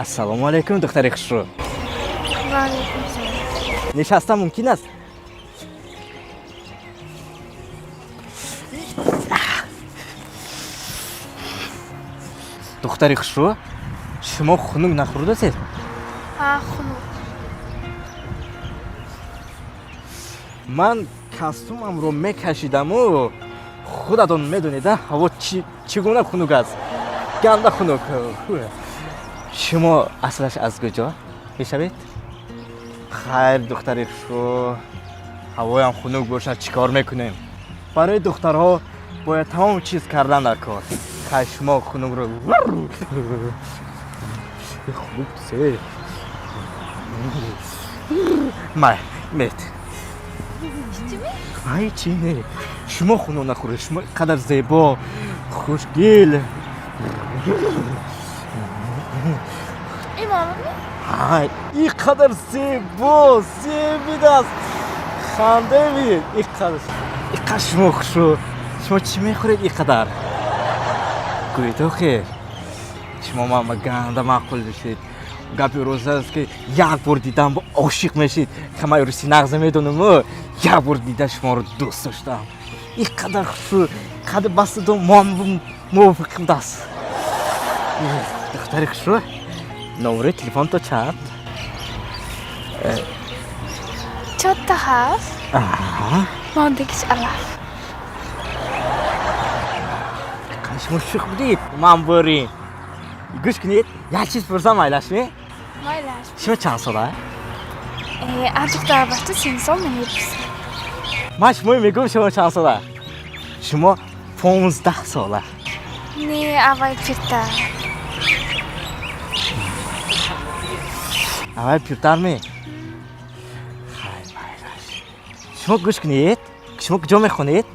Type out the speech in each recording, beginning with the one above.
ассалому алайкум, духтари хушрӯ. ва алайкум салом. Нишастан мумкин аст? духтари хушрӯ, шумо хунук нахӯрдасед? ҳа, хунук. ман костюмамро мекашидаму худатон медонеда ҳаво чӣ гуна хунук аст. ганда хунук. шумо аслаш аз куҷо мешавед? хайр духтари хушрӯ, ҳавоям хунук бошад чикор мекунем? барои духтарҳо бояд тамом чиз кардан дар кор. хай шумо хунукро мет ай чӣ не шумо хунук нахӯред. шумо қадар зебо, хушгил. ай ин қадар зебо, зебидаст. ханде бид. ин қадар шумо хушрӯ, шумо чӣ мехӯред ин қадар? гӯед охир шумо мама ганда маъқул бишед. гапи рӯз аст ки як бор дидам ошиқ мешед. ман рӯси нағза медонаму як бор дида шуморо дӯст доштам. ин қадар хушрӯ, қадар басудо мувофиқ будаст. духтари хушрӯ, номери телефонто чанд? 4 ҳафт. мондагиш алаф. шумо шух будед? ман борин гӯш кунед, як чиз пурсам майлашме? Майлаш. шумо чанд сола? аз духтар албатта 3 сол намепурсам. ман шумо мегӯм шумо чанд сола? шумо 15 сола. Не, аввал пиртар. аввал пиртарме? хай майлаш. шумо гӯш кунед, шумо куҷо мехонед?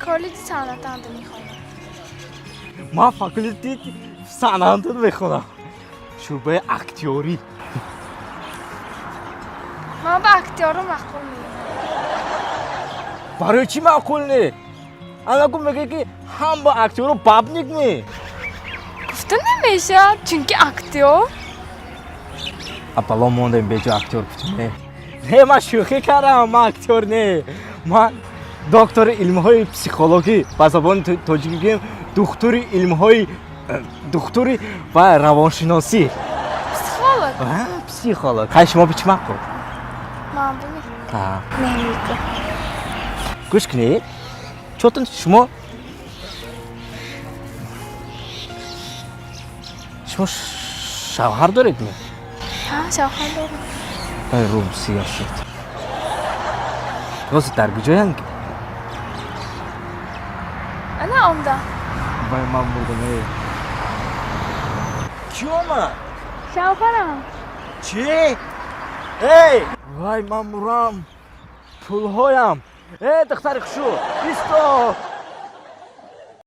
коллеҷи санъатанда мехонам. ман факултети санъатанда мехонам. шӯъбаи актёрӣ. ман ба актёрӣ маъқул меам. барои чӣ маъқул не? анагу меге ки ҳам ба актёру бабник не. гуфта намешавад, чунки актёр. апало мондем беҷо актёр кутме. не, ман шӯхӣ кардам, ман актёр не. ман доктори илмҳои психологӣ, ба забони тоҷикӣ гӯем духтури илмҳои духтури ва равоншиносӣ. Психолог. Психолог. хай шумо бичи маъқул? ман намегӯям. гӯш кунед, чотун шумо шавҳар доредме? ҳа, шавҳар дорам. ай рӯм сиёҳ шуд. рози дар куҷоянд? ана онда. вай ман бурдам. кӣ омад? шавҳарам. чӣ? эй вай ман мурам. пулҳоям. духтари хушрӯ, исто.